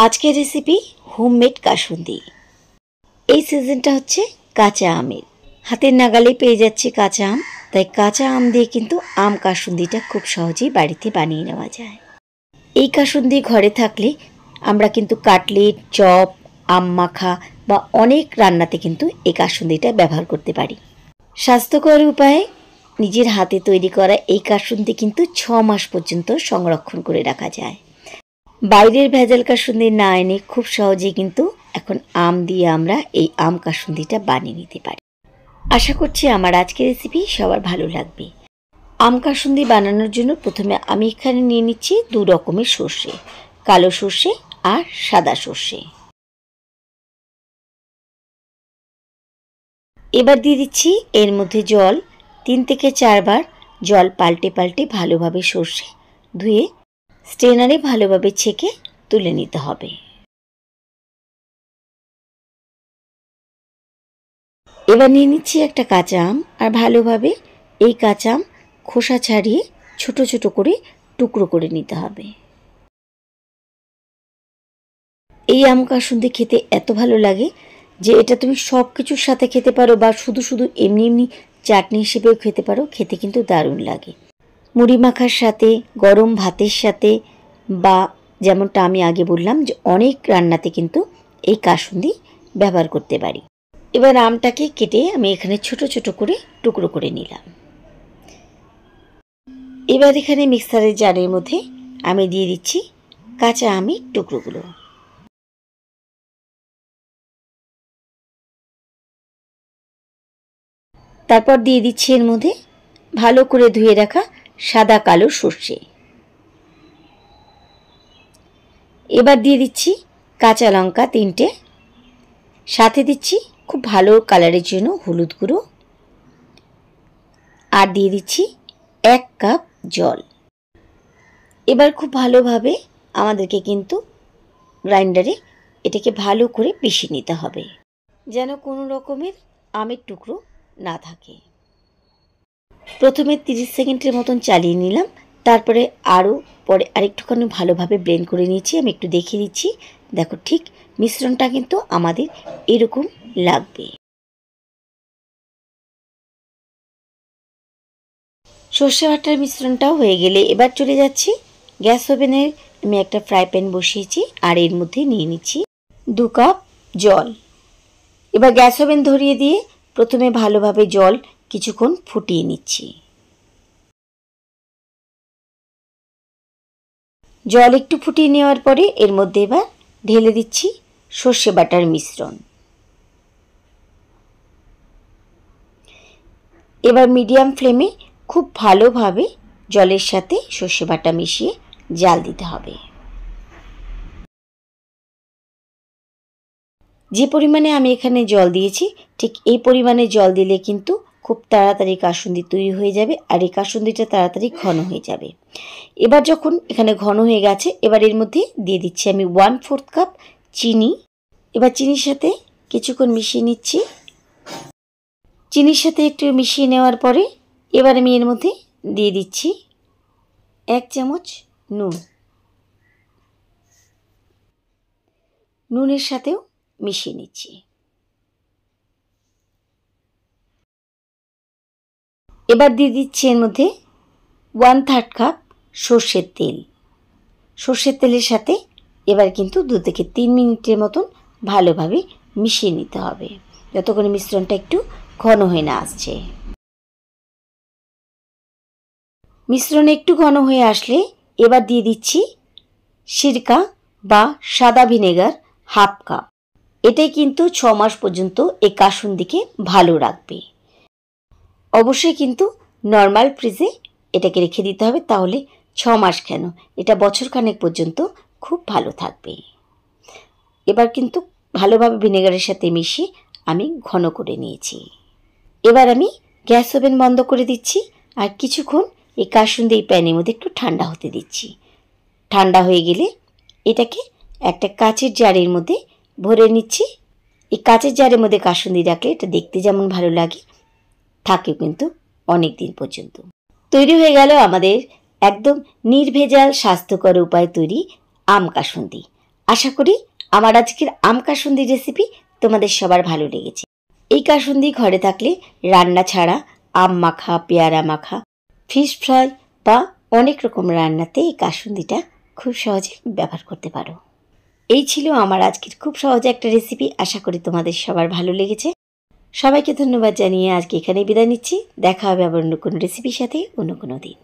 আজকের recipe homemade kasundi. এই সিজনটা হচ্ছে কাঁচা আমের, হাতের নাগালে পেয়ে যাচ্ছে কাঁচা আম। তাই কাঁচা আম দিয়ে কিন্তু আম কাসুন্দিটা খুব সহজেই বাড়িতে বানিয়ে নেওয়া যায়। এই কাসুন্দি ঘরে থাকলে আমরা কিন্তু কাটলেট, চপ, আম মাখা বা অনেক রান্নাতে কিন্তু এই কাসুন্দিটা ব্যবহার করতে পারি। স্বাস্থ্যকর উপায়ে নিজের হাতে তৈরি করা এই কাসুন্দি কিন্তু 6 মাস পর্যন্ত সংরক্ষণ করে রাখা যায়। বাইরের ভেজাল কাসুন্দি না এনে খুব সহজেই কিন্তু এখন আম দিয়ে আমরা এই আম কাসুন্দিটা বানিয়ে নিতে পারি। আশা করছি আমার আজকের রেসিপি সবার ভালো লাগবে। আম কাসুন্দি বানানোর জন্য প্রথমে আমি এখানে নিয়ে নিচ্ছি 2 রকমের সর্ষে, কালো সর্ষে আর সাদা সর্ষে। এবার দিয়ে দিচ্ছি এর মধ্যে জল, 3 থেকে 4 বার জল পাল্টে পাল্টে ভালোভাবে সর্ষে ধুয়ে স্ট্রেনারে ভালোভাবে ছেঁকে তুলে নিতে হবে। এবার নিয়ে নিচ্ছি একটা কাঁচা আম, আর ভালোভাবে এই কাঁচা আম খোসা ছাড়িয়ে ছোট ছোট করে টুকরো করে নিতে হবে। এই আম কাসুন্দি খেতে এত ভালো লাগে যে এটা তুমি সব কিছুর সাথে খেতে পারো বা শুধু শুধু এমনি এমনি চাটনি হিসেবেও খেতে পারো। খেতে কিন্তু দারুণ লাগে মুড়ি মাখার সাথে, গরম ভাতের সাথে, বা যেমনটা আমি আগে বললাম যে অনেক রান্নাতে কিন্তু এই কাসুন্দি ব্যবহার করতে পারি। এবার আমটাকে কেটে আমি এখানে ছোট ছোট করে টুকরো করে নিলাম। এবার এখানে মিক্সারের জারের মধ্যে আমি দিয়ে দিচ্ছি কাঁচা আমের টুকরোগুলো। তারপর দিয়ে দিচ্ছি এর মধ্যে ভালো করে ধুয়ে রাখা সাদা কালো সর্ষে। এবার দিয়ে দিচ্ছি কাঁচা লঙ্কা 3টে, সাথে দিচ্ছি খুব ভালো কালারের জন্য হলুদ গুঁড়ো, আর দিয়ে দিচ্ছি 1 কাপ জল। এবার খুব ভালোভাবে আমাদেরকে কিন্তু গ্রাইন্ডারে এটাকে ভালো করে পিষে নিতে হবে, যেন কোনো রকমের আমের টুকরো না থাকে। প্রথমে 30 সেকেন্ডের মতন চালিয়ে নিলাম, তারপরে পরে আরেকটুখানি ভালোভাবে ব্লেন্ড করে নিয়েছি। আমি একটু দেখিয়ে দিচ্ছি, দেখো ঠিক মিশ্রণটা কিন্তু আমাদের এরকম লাগবে। সর্ষে বাটার মিশ্রণটাও হয়ে গেলে এবার চলে যাচ্ছি গ্যাস ওভেনে। আমি একটা ফ্রাই প্যান বসিয়েছি আর এর মধ্যে নিয়ে নিচ্ছি 2 কাপ জল। এবার গ্যাস ওভেন ধরিয়ে দিয়ে প্রথমে ভালোভাবে জল কিছুক্ষণ ফুটিয়ে নিচ্ছি। জল একটু ফুটিয়ে নেওয়ার পরে এর মধ্যে এবার ঢেলে দিচ্ছি সর্ষে বাটার মিশ্রণ। এবার মিডিয়াম ফ্লেমে খুব ভালোভাবে জলের সাথে সর্ষে বাটা মিশিয়ে জাল দিতে হবে। যে পরিমাণে আমি এখানে জল দিয়েছি ঠিক এই পরিমাণে জল দিলে কিন্তু খুব তাড়াতাড়ি কাসুন্দি তৈরি হয়ে যাবে, আর এই কাসুন্দিটা তাড়াতাড়ি ঘন হয়ে যাবে। এবার যখন এখানে ঘন হয়ে গেছে, এবার এর মধ্যে দিয়ে দিচ্ছি আমি 1/4 কাপ চিনি। এবার চিনির সাথে কিছুক্ষণ মিশিয়ে নিচ্ছি। চিনির সাথে একটু মিশিয়ে নেওয়ার পরে এবার আমি এর মধ্যে দিয়ে দিচ্ছি 1 চামচ নুন। নুনের সাথেও মিশিয়ে নিচ্ছি। এবার দিয়ে দিচ্ছি এর মধ্যে 1/3 কাপ সর্ষের তেল। সর্ষের তেলের সাথে এবার কিন্তু 2 থেকে 3 মিনিটের মতন ভালোভাবে মিশিয়ে নিতে হবে, যতক্ষণ মিশ্রণটা একটু ঘন হয়ে না আসছে। মিশ্রণ একটু ঘন হয়ে আসলে এবার দিয়ে দিচ্ছি সিরকা বা সাদা ভিনেগার 1/2 কাপ। এটাই কিন্তু 6 মাস পর্যন্ত এই কাসুন্দিকে ভালো রাখবে। অবশ্যই কিন্তু নর্মাল ফ্রিজে এটাকে রেখে দিতে হবে, তাহলে 6 মাস কেন, এটা বছরখানেক পর্যন্ত খুব ভালো থাকবে। এবার কিন্তু ভালোভাবে ভিনেগারের সাথে মিশিয়ে আমি ঘন করে নিয়েছি। এবার আমি গ্যাস ওভেন বন্ধ করে দিচ্ছি, আর কিছুক্ষণ এই কাসুন্দি এই প্যানের মধ্যে একটু ঠান্ডা হতে দিচ্ছি। ঠান্ডা হয়ে গেলে এটাকে একটা কাচের জারের মধ্যে ভরে নিচ্ছি। এই কাচের জারের মধ্যে কাসুন্দি রাখলে এটা দেখতে যেমন ভালো লাগে, থাকে কিন্তু অনেক দিন পর্যন্ত। তৈরি হয়ে গেল আমাদের একদম নির্ভেজাল স্বাস্থ্যকর উপায় তৈরি আম কাসুন্দি। আশা করি আমার আজকের আম কাসুন্দি রেসিপি তোমাদের সবার ভালো লেগেছে। এই কাসুন্দি ঘরে থাকলে রান্না ছাড়া আম মাখা, পেয়ারা মাখা, ফিশ ফ্রাই বা অনেক রকম রান্নাতে এই কাসুন্দিটা খুব সহজে ব্যবহার করতে পারো। এই ছিল আমার আজকের খুব সহজ একটা রেসিপি। আশা করি তোমাদের সবার ভালো লেগেছে। সবাইকে ধন্যবাদ জানিয়ে আজকে এখানেই বিদায় নিচ্ছি। দেখা হবে আবার অন্য কোনো রেসিপির সাথে অন্য কোনো দিন।